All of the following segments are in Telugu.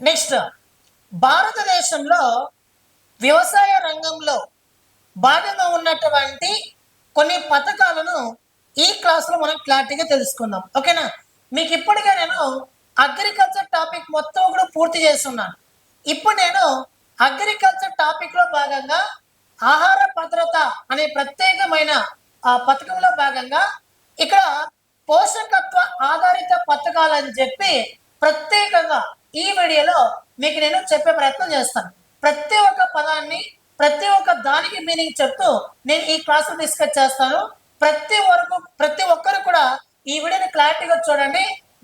నెక్స్ట్, భారతదేశంలో వ్యవసాయ రంగంలో భాగంగా ఉన్నటువంటి కొన్ని పథకాలను ఈ క్లాస్లో మనం క్లారిటీగా తెలుసుకుందాం. ఓకేనా? మీకు ఇప్పటికే నేను అగ్రికల్చర్ టాపిక్ మొత్తం కూడా పూర్తి చేస్తున్నాను. ఇప్పుడు నేను అగ్రికల్చర్ టాపిక్లో భాగంగా ఆహార భద్రత అనే ప్రత్యేకమైన పథకంలో భాగంగా ఇక్కడ పోషకత్వ ఆధారిత పథకాలని చెప్పి ప్రత్యేకంగా ఈ వీడియోలో మీకు నేను చెప్పే ప్రయత్నం చేస్తాను. ప్రతి ఒక్క పదాన్ని ప్రతి ఒక్క దానికి మీనింగ్ చెప్తూ నేను ఈ క్లాస్ డిస్కస్ చేస్తాను. ప్రతి ఒక్కరు కూడా ఈ వీడియోని క్లారిటీగా చూడండి.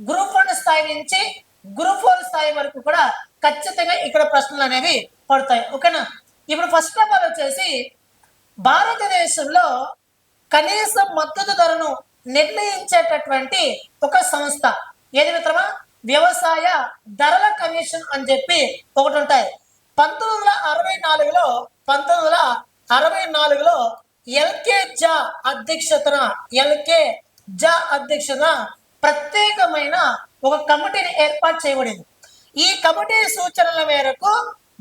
గ్రూప్ 1 స్థాయి నుంచి గ్రూప్ 4 స్థాయి వరకు కూడా ఖచ్చితంగా ఇక్కడ ప్రశ్నలు అనేవి పడతాయి. ఓకేనా? ఇప్పుడు ఫస్ట్ ఆఫ్ ఆల్ వచ్చేసి భారతదేశంలో కనీస మద్దతు ధరను నిర్ణయించేటటువంటి ఒక సంస్థ ఏది మిత్రమా? వ్యవసాయ ధరల కమిషన్ అని చెప్పి ఒకటి ఉంటాయి. 1964లో ఎల్కే జా అధ్యక్షతన ప్రత్యేకమైన ఒక కమిటీని ఏర్పాటు చేయబడింది. ఈ కమిటీ సూచనల మేరకు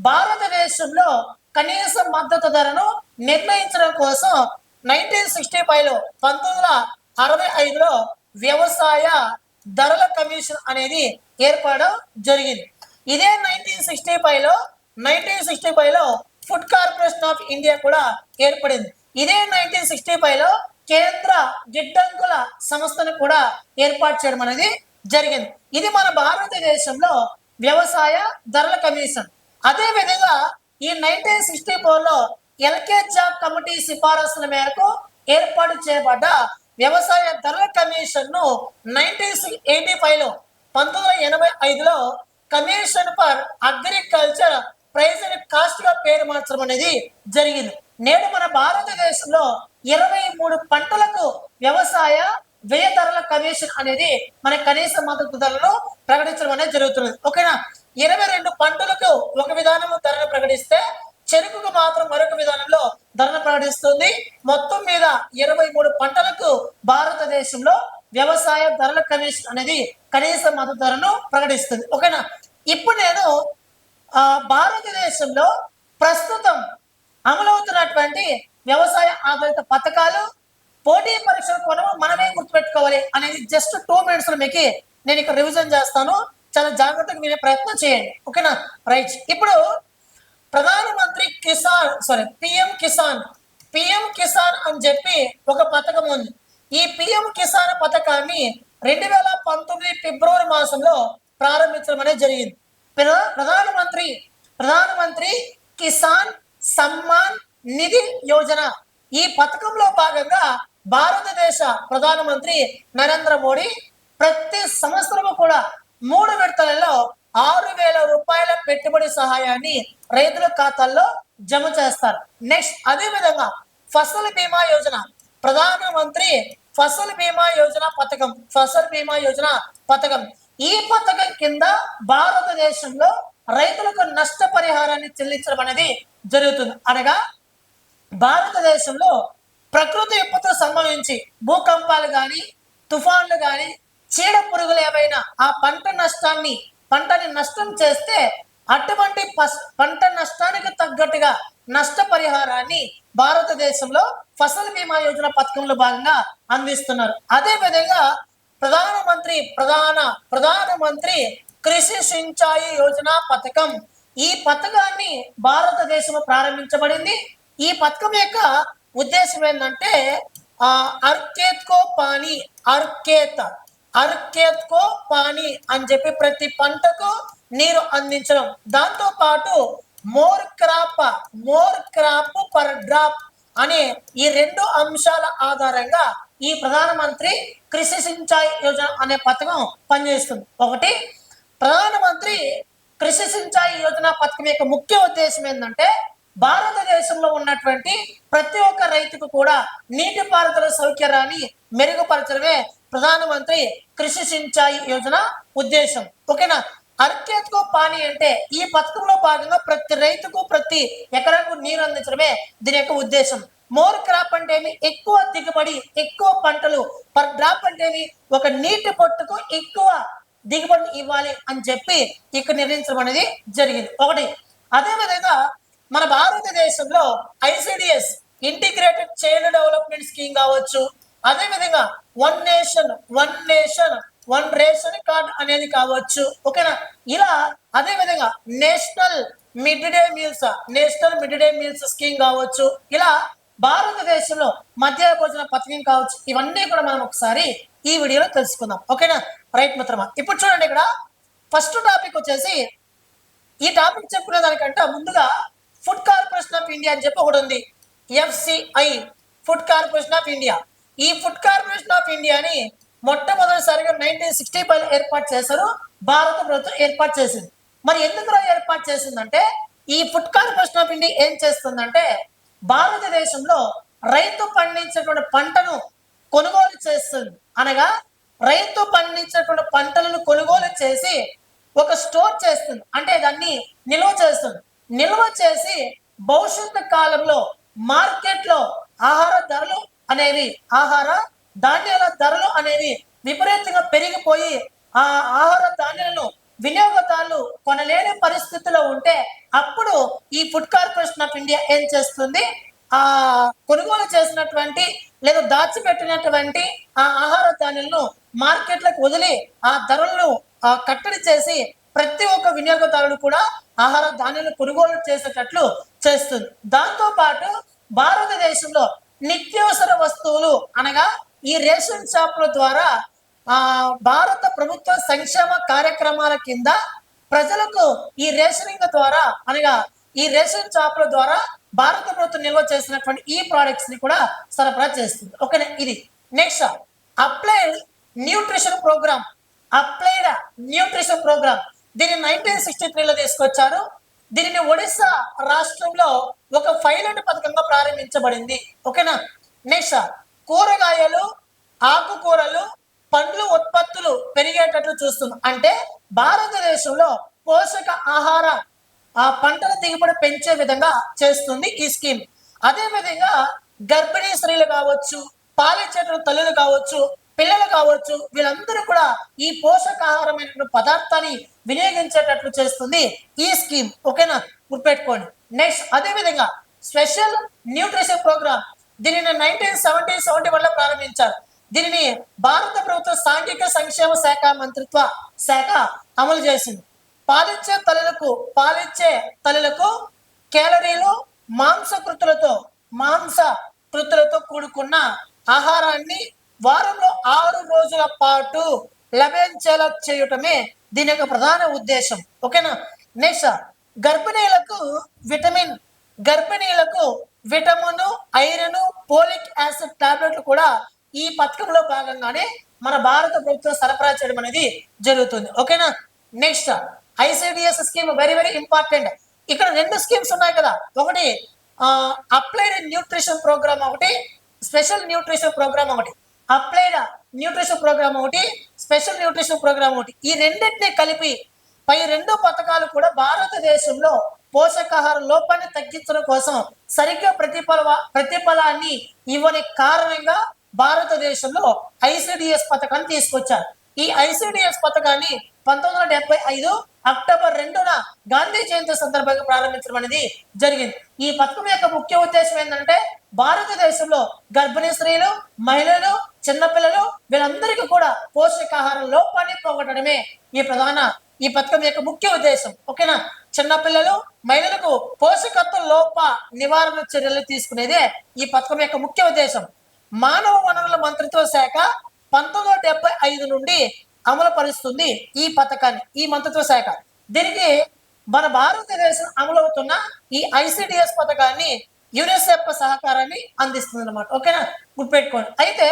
భారతదేశంలో కనీస మద్దతు ధరను నిర్ణయించడం కోసం 1965లో వ్యవసాయ ధరల కమిషన్ అనేది ఏర్పడడం జరిగింది. ఇదే 1965లో ఫుడ్ కార్పొరేషన్ ఆఫ్ ఇండియా కూడా ఏర్పడింది. ఇదే 1965లో కేంద్ర గిడ్డంగుల సంస్థను కూడా ఏర్పాటు చేయడం అనేది జరిగింది. ఇది మన భారతదేశంలో వ్యవసాయ ధరల కమిషన్. అదే విధంగా ఈ 1964లో ఎల్కే జాబ్ కమిటీ సిఫారసుల మేరకు ఏర్పాటు చేయబడ్డ వ్యవసాయ ధరల కమిషన్ ను 1985లో commission for agriculture price and cost గా పేరు మార్చడం అనేది జరిగింది. నేడు మన భారతదేశంలో 23 పంటలకు వ్యవసాయ వ్యయ ధరల కమిషన్ అనేది మన కనీస మద్దతు ధరలను ప్రకటించడం అనేది జరుగుతుంది. ఓకేనా? 22 పంటలకు ఒక విధానం ధరను ప్రకటిస్తే చెరుకుకు మాత్రం మరొక విధానంలో ధరను ప్రకటిస్తుంది. మొత్తం మీద 23 పంటలకు భారతదేశంలో వ్యవసాయ ధరల కమిషన్ అనేది కనీస మద్దతు ధరను ప్రకటిస్తుంది. ఓకేనా? ఇప్పుడు నేను భారతదేశంలో ప్రస్తుతం అమలవుతున్నటువంటి వ్యవసాయ ఆధారిత పథకాలు, పోటీ పరీక్షల కొనము మనమే గుర్తుపెట్టుకోవాలి అనేది జస్ట్ 2 minutes మీకు నేను ఇక్కడ రివిజన్ చేస్తాను. చాలా జాగ్రత్తగా వినే ప్రయత్నం చేయండి. ఓకేనా? రైట్. ఇప్పుడు ప్రధానమంత్రి పిఎం కిసాన్ అని చెప్పి ఒక పథకం ఉంది. ఈ పిఎం కిసాన్ పథకాన్ని 2019 ఫిబ్రవరి మాసంలో ప్రారంభించడం అనేది జరిగింది. ప్రధానమంత్రి కిసాన్ సమ్మాన్ నిధి యోజన ఈ పథకంలో భాగంగా భారతదేశ ప్రధానమంత్రి నరేంద్ర మోడీ ప్రతి సంవత్సరము కూడా 3 విడతలలో 6,000 రూపాయల పెట్టుబడి సహాయాన్ని రైతుల ఖాతాల్లో జమ చేస్తారు. నెక్స్ట్, అదే విధంగా ఫసల్ బీమా యోజన, ప్రధానమంత్రి ఫసల్ బీమా యోజన పథకం ఈ పథకం కింద భారతదేశంలో రైతులకు నష్టపరిహారాన్ని చెల్లించడం అనేది జరుగుతుంది. అనగా భారతదేశంలో ప్రకృతి విపత్తులు సంభవించి భూకంపాలు కానీ తుఫాన్లు కానీ చీడ పురుగులు ఏవైనా ఆ పంటని నష్టం చేస్తే అటువంటి పంట నష్టానికి తగ్గట్టుగా నష్టపరిహారాన్ని భారతదేశంలో ఫసల్ బీమా యోజన పథకంలో భాగంగా అందిస్తున్నారు. అదే విధంగా ప్రధానమంత్రి కృషి సించాయి యోజన పథకం ఈ పథకాన్ని భారతదేశంలో ప్రారంభించబడింది. ఈ పథకం యొక్క ఉద్దేశం ఏంటంటే అర్కేత్కో పానీ అని చెప్పి ప్రతి పంటకు నీరు అందించడం, దాంతో పాటు మోర్ క్రాప్ పర్ డ్రాప్ అనే ఈ 2 అంశాల ఆధారంగా ఈ ప్రధానమంత్రి కృషి సించాయి యోజన అనే పథకం పనిచేస్తుంది. ఒకటి, ప్రధానమంత్రి కృషి సించాయి యోజన పథకం యొక్క ముఖ్య ఉద్దేశం ఏంటంటే భారతదేశంలో ఉన్నటువంటి ప్రతి ఒక్క రైతుకు కూడా నీటిపారుదల సౌకర్యాన్ని మెరుగుపరచడమే ప్రధానమంత్రి కృషి సించాయి యోజన ఉద్దేశం. ఓకేనా? అర్కేత్కో పానీ అంటే ఈ పథకంలో భాగంగా ప్రతి రైతుకు ప్రతి ఎకరాకు నీరు అందించడమే దీని యొక్క ఉద్దేశం. మోర్ క్రాప్ అంటే ఎక్కువ దిగుబడి, ఎక్కువ పంటలు. పర్ డ్రాప్ అంటే ఒక నీటి పొట్టుకు ఎక్కువ దిగుబడిని ఇవ్వాలి అని చెప్పి ఇక్కడ నిర్ణయించడం అనేది జరిగింది. ఒకటి. అదేవిధంగా మన భారతదేశంలో ICDS integrated child development scheme కావచ్చు, అదేవిధంగా వన్ రేషన్ కార్డ్ అనేది కావచ్చు, ఓకేనా. ఇలా అదేవిధంగా national mid day meals scheme కావచ్చు, ఇలా భారతదేశంలో మధ్యాహ్న భోజన పథకం కావచ్చు, ఇవన్నీ కూడా మనం ఒకసారి ఈ వీడియోలో తెలుసుకుందాం, ఓకేనా. రైట్ మిత్రమా. ఇప్పుడు చూడండి, ఇక్కడ ఫస్ట్ టాపిక్ వచ్చేసి, ఈ టాపిక్ చెప్పుకునే దానికంటే ముందుగా ఫుడ్ కార్పొరేషన్ ఆఫ్ ఇండియా అని చెప్పి ఒకటి ఉంది. FCI, food corporation of India. ఈ ఫుడ్ కార్పొరేషన్ ఆఫ్ ఇండియాని మొట్టమొదటిసారిగా 1965 ఏర్పాటు చేశారు. భారత ప్రభుత్వం ఏర్పాటు చేసింది. మరి ఎందుకు ఏర్పాటు చేసిందంటే, ఈ ఫుడ్ కార్పొరేషన్ ఆఫ్ ఇండియా ఏం చేస్తుందంటే, భారతదేశంలో రైతు పండించేటువంటి పంటను కొనుగోలు చేస్తుంది. అనగా రైతు పండించేటువంటి పంటలను కొనుగోలు చేసి ఒక స్టోర్ చేస్తుంది, అంటే దాన్ని నిల్వ చేస్తుంది. నిల్వ చేసి భవిష్యత్తు కాలంలో మార్కెట్లో ఆహార ధాన్యాల ధరలు అనేవి విపరీతంగా పెరిగిపోయి ఆ ఆహార ధాన్యాలను వినియోగదారులు కొనలేని పరిస్థితిలో ఉంటే అప్పుడు ఈ ఫుడ్ కార్పొరేషన్ ఆఫ్ ఇండియా ఏం చేస్తుంది, ఆ కొనుగోలు చేసినటువంటి లేదా దాచిపెట్టినటువంటి ఆ ఆహార ధాన్యాలను మార్కెట్లకు వదిలి ఆ ధరలను కట్టడి చేసి ప్రతి ఒక్క వినియోగదారుడు కూడా ఆహార ధాన్యాలను కొనుగోలు చేసేటట్లు చేస్తుంది. దాంతో పాటు భారతదేశంలో నిత్యావసర వస్తువులు అనగా ఈ రేషన్ షాపుల ద్వారా భారత ప్రభుత్వ సంక్షేమ కార్యక్రమాల కింద ప్రజలకు ఈ రేషనింగ్ ద్వారా అనగా ఈ రేషన్ షాపుల ద్వారా భారత ప్రభుత్వం నిల్వ చేసినటువంటి ఈ ప్రొడక్ట్స్ ని కూడా సరఫరా చేస్తుంది, ఓకేనా. ఇది నెక్స్ట్ అప్లైడ్ న్యూట్రిషన్ ప్రోగ్రామ్. దీన్ని 1963లో తీసుకొచ్చారు. దీనిని ఒడిశా రాష్ట్రంలో ఒక పైలట్ పథకంగా ప్రారంభించబడింది, ఓకేనా. నెక్స్ట్ కూరగాయలు, ఆకుకూరలు, పండ్లు ఉత్పత్తులు పెరిగేటట్లు చూస్తుంది. అంటే భారతదేశంలో పోషక ఆహార పంటల దిగుబడి పెంచే విధంగా చేస్తుంది ఈ స్కీమ్. అదేవిధంగా గర్భిణీ స్త్రీలు కావచ్చు, పాలిచ్చేట తల్లులు కావచ్చు, పిల్లలు కావచ్చు, వీళ్ళందరూ కూడా ఈ పోషకాహారమైన పదార్థాన్ని వినియోగించేటట్లు చేస్తుంది ఈ స్కీమ్, ఓకేనా. గుర్తుపెట్టుకోండి. నెక్స్ట్ అదేవిధంగా స్పెషల్ న్యూట్రిషన్ ప్రోగ్రామ్. దీనిని 1971లో ప్రారంభించారు. దీనిని భారత ప్రభుత్వ సాంఘిక సంక్షేమ శాఖ మంత్రిత్వ శాఖ అమలు చేసింది. పాలిచ్చే తల్లులకు క్యాలరీలు, మాంసకృతులతో కూడుకున్న ఆహారాన్ని వారంలో 6 రోజుల పాటు లభించేలా చేయటమే దీని యొక్క ప్రధాన ఉద్దేశం, ఓకేనా. నెక్స్ట్ గర్భిణీలకు విటమిన్, ఐరన్, పోలిక్ యాసిడ్ టాబ్లెట్లు కూడా ఈ పథకంలో భాగంగానే మన భారత ప్రభుత్వం సరఫరా చేయడం అనేది జరుగుతుంది, ఓకేనా. Next ICDS scheme very very important. ఇక్కడ 2 స్కీమ్స్ ఉన్నాయి కదా, ఒకటి అప్లైడ్ న్యూట్రిషన్ ప్రోగ్రామ్ ఒకటి, స్పెషల్ న్యూట్రిషన్ ప్రోగ్రామ్ ఒకటి. అప్లైడ్ న్యూట్రిషన్ ప్రోగ్రామ్ ఒకటి, స్పెషల్ న్యూట్రిషన్ ప్రోగ్రామ్ ఒకటి. ఈ రెండింటిని కలిపి పై 2 పథకాలు కూడా భారతదేశంలో పోషకాహార లోపాన్ని తగ్గించడం కోసం సరిగ్గా ప్రతిఫలాన్ని ఇవ్వని కారణంగా భారతదేశంలో ఐసిడిఎస్ పథకాన్ని తీసుకొచ్చారు. ఈ ఐసిడిఎస్ పథకాన్ని 1975 అక్టోబర్ 2న గాంధీ జయంతి సందర్భంగా ప్రారంభించడం అనేది జరిగింది. ఈ పథకం యొక్క ముఖ్య ఉద్దేశం ఏంటంటే భారతదేశంలో గర్భిణీ స్త్రీలు, మహిళలు, చిన్నపిల్లలు వీళ్ళందరికీ కూడా పోషకాహార లోపాన్ని పోగొట్టడమే ఈ పథకం యొక్క ముఖ్య ఉద్దేశం, ఓకేనా. చిన్నపిల్లలు, మహిళలకు పోషకత్వ లోప నివారణ చర్యలు తీసుకునేదే ఈ పథకం యొక్క ముఖ్య ఉద్దేశం. మానవ వనరుల మంత్రిత్వ శాఖ 1975 నుండి అమలు పరుస్తుంది ఈ పథకాన్ని, ఈ మంత్రిత్వ శాఖ. దీనికి మన భారతదేశం అమలవుతున్న ఈ ఐసిడిఎస్ పథకాన్ని యునిసెఫ్ సహకారాన్ని అందిస్తుంది అన్నమాట, ఓకేనా. గుర్తుపెట్టుకోండి. అయితే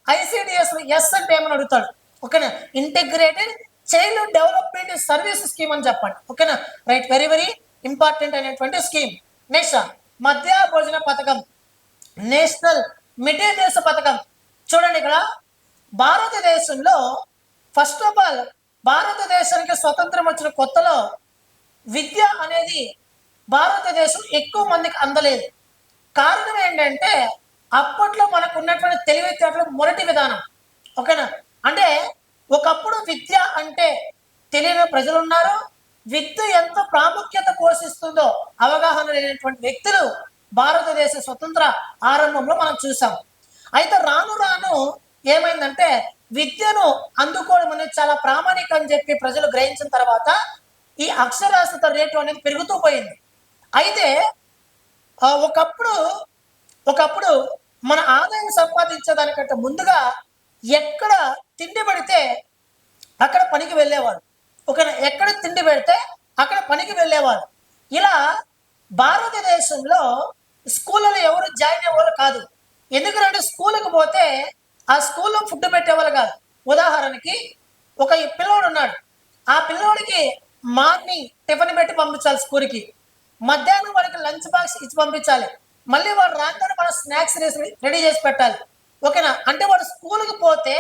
ఐసిడిఎస్ ఎస్ అంటే ఏమని అడుగుతాడు, ఓకేనా. Integrated child development service scheme అని చెప్పండి, ఓకేనా. రైట్, వెరీ వెరీ ఇంపార్టెంట్ అయినటువంటి స్కీమ్. నెక్స్ట్ మధ్యాహ్న భోజన పథకం, నేషనల్ మిడ్ డే మీల్స్ పథకం. చూడండి, ఇక్కడ భారతదేశంలో ఫస్ట్ ఆఫ్ ఆల్ భారతదేశానికి స్వతంత్రం వచ్చిన కొత్తలో విద్య అనేది భారతదేశం ఎక్కువ మందికి అందలేదు. కారణం ఏంటంటే అప్పట్లో మనకు ఉన్నటువంటి తెలివితేటలు మొదటి విధానం, ఓకేనా. అంటే ఒకప్పుడు విద్య అంటే తెలియని ప్రజలు ఉన్నారు. విద్య ఎంత ప్రాముఖ్యత పోషిస్తుందో అవగాహన లేనటువంటి వ్యక్తులు భారతదేశ స్వతంత్ర ఆరంభంలో మనం చూసాం. అయితే రాను రాను ఏమైందంటే విద్యను అందుకోవడం అనేది చాలా ప్రామాణికం అని చెప్పి ప్రజలు గ్రహించిన తర్వాత ఈ అక్షరాస్యత రేటు అనేది పెరుగుతూ పోయింది. అయితే ఒకప్పుడు ఒకప్పుడు మన ఆదాయం సంపాదించేదానికంటే ముందుగా ఎక్కడ తిండి పడితే అక్కడ పనికి వెళ్ళేవాడు. ఓకేనా, ఎక్కడ తిండి పెడితే అక్కడ పనికి వెళ్ళేవాడు. ఇలా భారతదేశంలో స్కూళ్ళలో ఎవరు జాయిన్ అయ్యేవాళ్ళు కాదు. ఎందుకంటే స్కూల్కి పోతే ఆ స్కూల్లో ఫుడ్ పెట్టేవాళ్ళు కాదు. ఉదాహరణకి ఒక పిల్లోడు ఉన్నాడు, ఆ పిల్లోడికి మార్నింగ్ టిఫిన్ పెట్టి పంపించాలి స్కూల్కి, మధ్యాహ్నం వాడికి లంచ్ బాక్స్ ఇచ్చి పంపించాలి, మళ్ళీ వాడు రాగానే మన స్నాక్స్ రెడీ చేసి పెట్టాలి. ఓకేనా, అంటే వాడు స్కూల్కి పోతే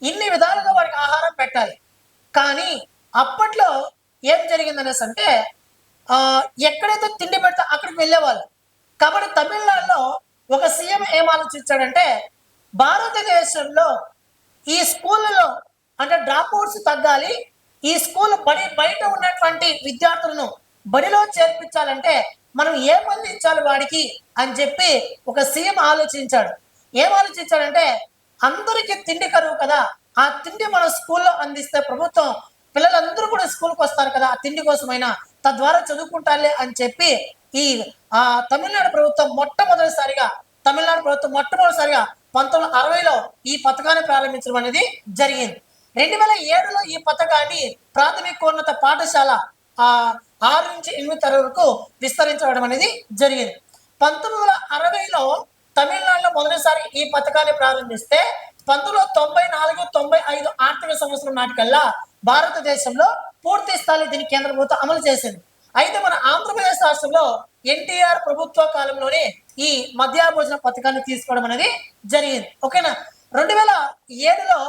ఇన్ని విధాలుగా వాడికి ఆహారం పెట్టాలి. కానీ అప్పట్లో ఏం జరిగిందనేసి అంటే ఎక్కడైతే తిండి పెడితే అక్కడికి వెళ్ళేవాళ్ళు. కాబట్టి తమిళనాడులో ఒక సీఎం ఏం ఆలోచించాడంటే భారతదేశంలో ఈ స్కూళ్ళలో అంటే డ్రాప్ అవుట్స్ తగ్గాలి, ఈ స్కూల్ బయట ఉన్నటువంటి విద్యార్థులను బడిలో చేర్పించాలంటే మనం ఏం అందించాలి వాడికి అని చెప్పి ఒక సీఎం ఆలోచించాడు. ఏం ఆలోచించాడంటే అందరికీ తిండి కరువు కదా, ఆ తిండి మన స్కూల్లో అందిస్తే ప్రభుత్వం పిల్లలందరూ కూడా స్కూల్కి వస్తారు కదా, ఆ తిండి కోసమైనా తద్వారా చదువుకుంటారులే అని చెప్పి ఈ తమిళనాడు ప్రభుత్వం మొట్టమొదటిసారిగా 1960లో ఈ పథకాన్ని ప్రారంభించడం అనేది జరిగింది. 2007లో ఈ పథకాన్ని ప్రాథమికోన్నత పాఠశాల 6 నుంచి 8 తరగతి వరకు విస్తరించడం అనేది జరిగింది. 1960లో తమిళనాడులో మొదటిసారి ఈ పథకాన్ని ప్రారంభిస్తే 1994-95 ఆర్థిక సంవత్సరం నాటికల్లా భారతదేశంలో పూర్తి స్థాయి దీన్ని కేంద్ర ప్రభుత్వం అమలు చేసింది. అయితే మన ఆంధ్రప్రదేశ్ రాష్ట్రంలో ఎన్టీఆర్ ప్రభుత్వ కాలంలోనే ఈ మధ్యాహ్న భోజన పథకాన్ని తీసుకోవడం అనేది జరిగింది. ఓకేనా, 2007లో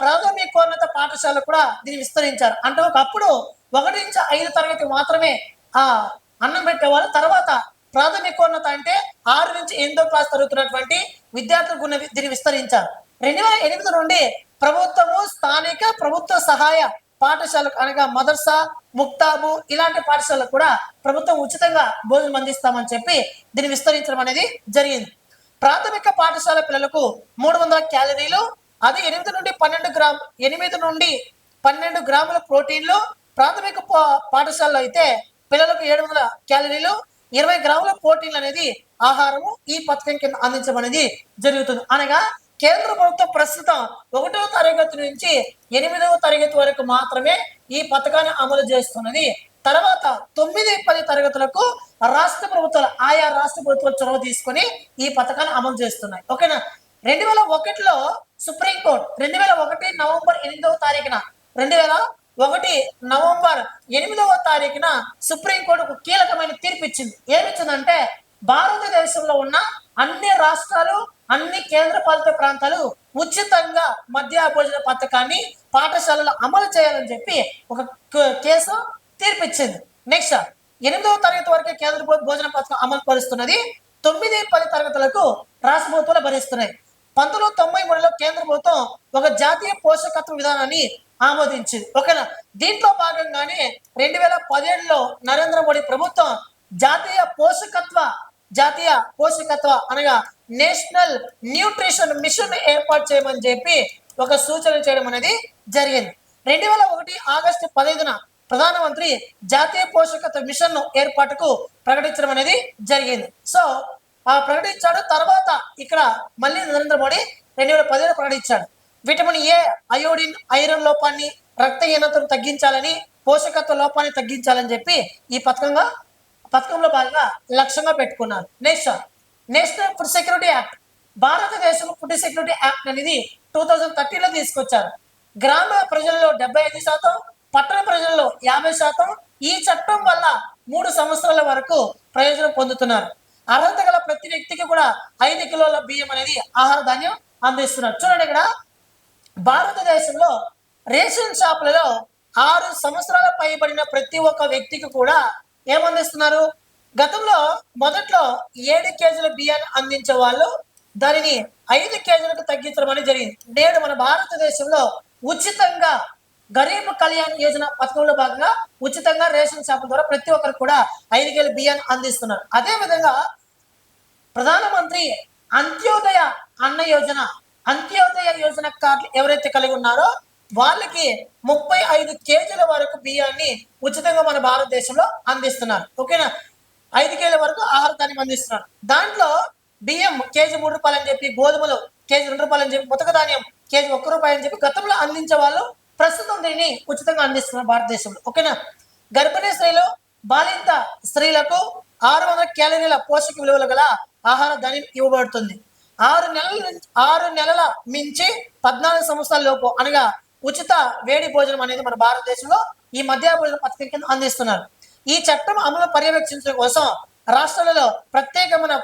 ప్రాథమికోన్నత పాఠశాల కూడా దీన్ని విస్తరించారు. అంటే ఒకప్పుడు 1 నుంచి 5 తరగతి మాత్రమే అన్నం పెట్టేవాళ్ళు. తర్వాత ప్రాథమికోన్నత అంటే 6 నుంచి 8వ క్లాస్ చదువుతున్నటువంటి విద్యార్థులకు దీన్ని విస్తరించారు. 2008 నుండి ప్రభుత్వము స్థానిక ప్రభుత్వ సహాయ పాఠశాలకు అనగా మదర్సా, ముక్తాబు ఇలాంటి పాఠశాలకు కూడా ప్రభుత్వం ఉచితంగా భోజనం అందిస్తామని చెప్పి దీన్ని విస్తరించడం అనేది జరిగింది. ప్రాథమిక పాఠశాల పిల్లలకు 300 క్యాలరీలు, అది 8 నుండి 12 గ్రాముల ప్రోటీన్లు. ప్రాథమిక పాఠశాలలో అయితే పిల్లలకు 700 క్యాలరీలు, 20 గ్రాముల ప్రోటీన్లు అనేది ఆహారము ఈ పథకం కింద అందించడం జరుగుతుంది. అనగా కేంద్ర ప్రభుత్వం ప్రస్తుతం 1వ తరగతి నుంచి 8వ తరగతి వరకు మాత్రమే ఈ పథకాన్ని అమలు చేస్తున్నది. తర్వాత 9-10 తరగతులకు రాష్ట్ర ప్రభుత్వాలు ఆయా రాష్ట్ర ప్రభుత్వాలు చొరవ తీసుకొని ఈ పథకాన్ని అమలు చేస్తున్నాయి. ఓకేనా, 2001లో సుప్రీంకోర్టు 2001 నవంబర్ 8వ తారీఖున 2001 నవంబర్ 8వ తారీఖున సుప్రీంకోర్టు కీలకమైన తీర్పు ఇచ్చింది. ఏమిచ్చిందంటే భారతదేశంలో ఉన్న అన్ని రాష్ట్రాలు, అన్ని కేంద్ర పాలిత ప్రాంతాలు ఉచితంగా మధ్యాహ్న భోజన పథకాన్ని పాఠశాలలో అమలు చేయాలని చెప్పి ఒక కేసు తీర్పిచ్చింది. నెక్స్ట్ 8వ తరగతి వరకే కేంద్ర భోజన పథకం అమలు పరుస్తున్నది. 9-10 తరగతులకు రాష్ట్ర ప్రభుత్వాలు భరిస్తున్నాయి. 1993లో కేంద్ర ప్రభుత్వం ఒక జాతీయ పోషకత్వ విధానాన్ని ఆమోదించింది. ఓకేనా, దీంట్లో భాగంగానే 2017లో నరేంద్ర మోడీ ప్రభుత్వం జాతీయ పోషకత్వ అనగా నేషనల్ న్యూట్రిషన్ మిషన్ ఏర్పాటు చేయమని చెప్పి ఒక సూచన చేయడం అనేది జరిగింది. 2001 ఆగస్టు 15న ప్రధానమంత్రి జాతీయ పోషకత్వ మిషన్ ఏర్పాటుకు ప్రకటించడం అనేది జరిగింది. సో ప్రకటించాడు. తర్వాత ఇక్కడ మళ్ళీ నరేంద్ర మోడీ 2010లో ప్రకటించాడు. విటమిన్ ఏ, అయోడిన్, ఐరన్ లోపాన్ని, రక్తహీనతను తగ్గించాలని, పోషకత్వ లోపాన్ని తగ్గించాలని చెప్పి ఈ పథకంలో భాగంగా లక్ష్యంగా పెట్టుకున్నారు. Next national food security act. భారతదేశం ఫుడ్ సెక్యూరిటీ యాక్ట్ అనేది 2013లో తీసుకొచ్చారు. గ్రామ ప్రజల్లో 75%, పట్టణ ప్రజల్లో 50%. ఈ చట్టం వల్ల 3 సంవత్సరాల వరకు ప్రయోజనం పొందుతున్నారు. అర్హత గల ప్రతి వ్యక్తికి కూడా 5 కిలోల బియ్యం అనేది ఆహార ధాన్యం అందిస్తున్నారు. చూడండి, ఇక్కడ భారతదేశంలో రేషన్ షాపులలో 6 సంవత్సరాల పైబడిన ప్రతి ఒక్క వ్యక్తికి కూడా ఏమందిస్తున్నారు? గతంలో మొదట్లో 7 కేజీల బియ్యాన్ని అందించే వాళ్ళు దానిని 5 కేజీలకు తగ్గించడం అనేది జరిగింది. నేడు మన భారతదేశంలో ఉచితంగా గరీబ్ కళ్యాణ్ యోజన పథకంలో భాగంగా ఉచితంగా రేషన్ షాపుల ద్వారా ప్రతి ఒక్కరికి కూడా 5 కేజీల బియ్యాన్ని అందిస్తున్నారు. అదే విధంగా ప్రధానమంత్రి అంత్యోదయ అన్న యోజన, అంత్యోదయ యోజన కార్డులు ఎవరైతే కలిగి ఉన్నారో వాళ్ళకి 35 కేజీల వరకు బియ్యాన్ని ఉచితంగా మన భారతదేశంలో అందిస్తున్నారు. ఓకేనా? 5 కేజీల వరకు ఆహార ధాన్యం అందిస్తున్నారు. దాంట్లో బియ్యం కేజీ 3 రూపాయలు అని చెప్పి, గోధుమలు కేజీ 2 రూపాయలు అని చెప్పి, ముతక ధాన్యం కేజీ 1 రూపాయి అని చెప్పి గతంలో అందించే వాళ్ళు ప్రస్తుతం దీన్ని ఉచితంగా అందిస్తున్నారు భారతదేశంలో. ఓకేనా? గర్భిణీ స్త్రీలు, బాలింత స్త్రీలకు 600 క్యాలరీల పోషక విలువలు గల ఆహార ధాన్యం ఇవ్వబడుతుంది. 6 నెలల మించి 14 సంవత్సరాల లోపు అనగా ఉచిత వేడి భోజనం అనేది మన భారతదేశంలో ఈ మధ్యాహ్న భోజన పథకం కింద అందిస్తున్నారు. ఈ చట్టం అమలు పర్యవేక్షించడం కోసం రాష్ట్రాలలో ప్రత్యేకమైన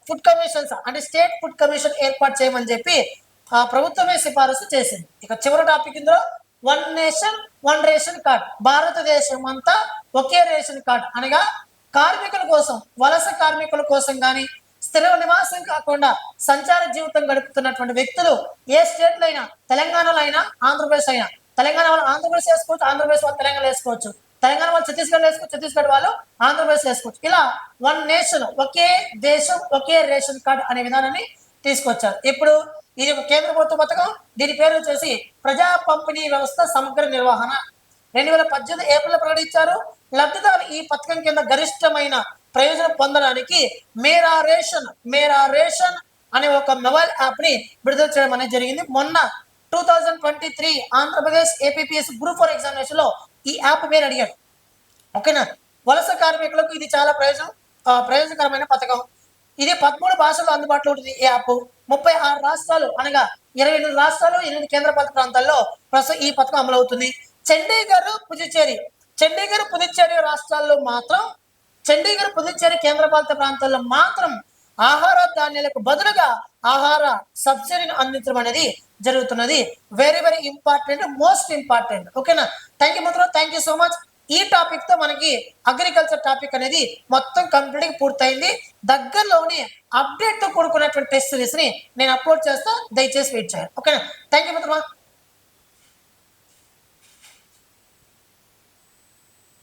ఫుడ్ కమిషన్స్ అంటే స్టేట్ ఫుడ్ కమిషన్ ఏర్పాటు చేయమని చెప్పి ప్రభుత్వమే సిఫారసు చేసింది. ఇక చివరి టాపిక్ ఇందులో one nation one ration card. భారతదేశం అంతా ఒకే రేషన్ కార్డ్ అనగా కార్మికుల కోసం, వలస కార్మికుల కోసం కానీ, స్థిర నివాసం కాకుండా సంచార జీవితం గడుపుతున్నటువంటి వ్యక్తులు ఏ స్టేట్లో అయినా, తెలంగాణలో అయినా, ఆంధ్రప్రదేశ్ అయినా, తెలంగాణ వాళ్ళు ఆంధ్రప్రదేశ్ వేసుకోవచ్చు, ఆంధ్రప్రదేశ్ వాళ్ళు తెలంగాణ వేసుకోవచ్చు, తెలంగాణ వాళ్ళు ఛత్తీస్గఢ్ వేసుకోవచ్చు, ఛత్తీస్గఢ్ వాళ్ళు ఆంధ్రప్రదేశ్ వేసుకోవచ్చు. ఇలా వన్ నేషన్, ఒకే దేశం ఒకే రేషన్ కార్డు అనే విధానాన్ని తీసుకొచ్చారు. ఇప్పుడు ఇది ఒక కేంద్ర ప్రభుత్వ పథకం. దీని పేరు వచ్చేసి ప్రజా పంపిణీ వ్యవస్థ సమగ్ర నిర్వహణ. 2018 ఏప్రిల్ ప్రకటించారు. లబ్ధిదారులు ఈ పథకం కింద గరిష్టమైన ప్రయోజనం పొందడానికి మేరా రేషన్ అనే ఒక మొబైల్ యాప్ ని విడుదల చేయడం అనేది జరిగింది. మొన్న 2023 ఆంధ్రప్రదేశ్ ఏపీపీఎస్ గ్రూప్ 4 ఎగ్జామినేషన్ లో ఈ యాప్ పేరు అడిగాడు. ఓకేనా? వలస కార్మికులకు ఇది చాలా ప్రయోజనకరమైన పథకం. ఇది 13 భాషల్లో అందుబాటులో ఉంటుంది. ఈ యాప్ 36 రాష్ట్రాలు అనగా 28 రాష్ట్రాలు, 8 కేంద్రపాలిత ప్రాంతాల్లో ప్రస్తుతం ఈ పథకం అమలవుతుంది. చండీగఢ్, పుదుచ్చేరి రాష్ట్రాల్లో మాత్రం, చండీగఢ్, పుదుచ్చేరి కేంద్రపాలిత ప్రాంతాల్లో మాత్రం ఆహార ధాన్యాలకు బదులుగా ఆహార సబ్సిడీని అందించడం అనేది జరుగుతున్నది. Very very important, most important. ఓకేనా? థ్యాంక్ యూ మిత్రులు, థ్యాంక్ యూ సో మచ్. ఈ టాపిక్ తో మనకి అగ్రికల్చర్ టాపిక్ అనేది మొత్తం కంప్లీట్ పూర్తయింది. దగ్గరలోని అప్డేట్ తో కూడుకున్నటువంటి టెస్ట్ సిరీస్ ని నేను అప్లోడ్ చేస్తా, దయచేసి వెయిట్ చేయండి. ఓకేనా? థ్యాంక్ యూ మిత్రులు.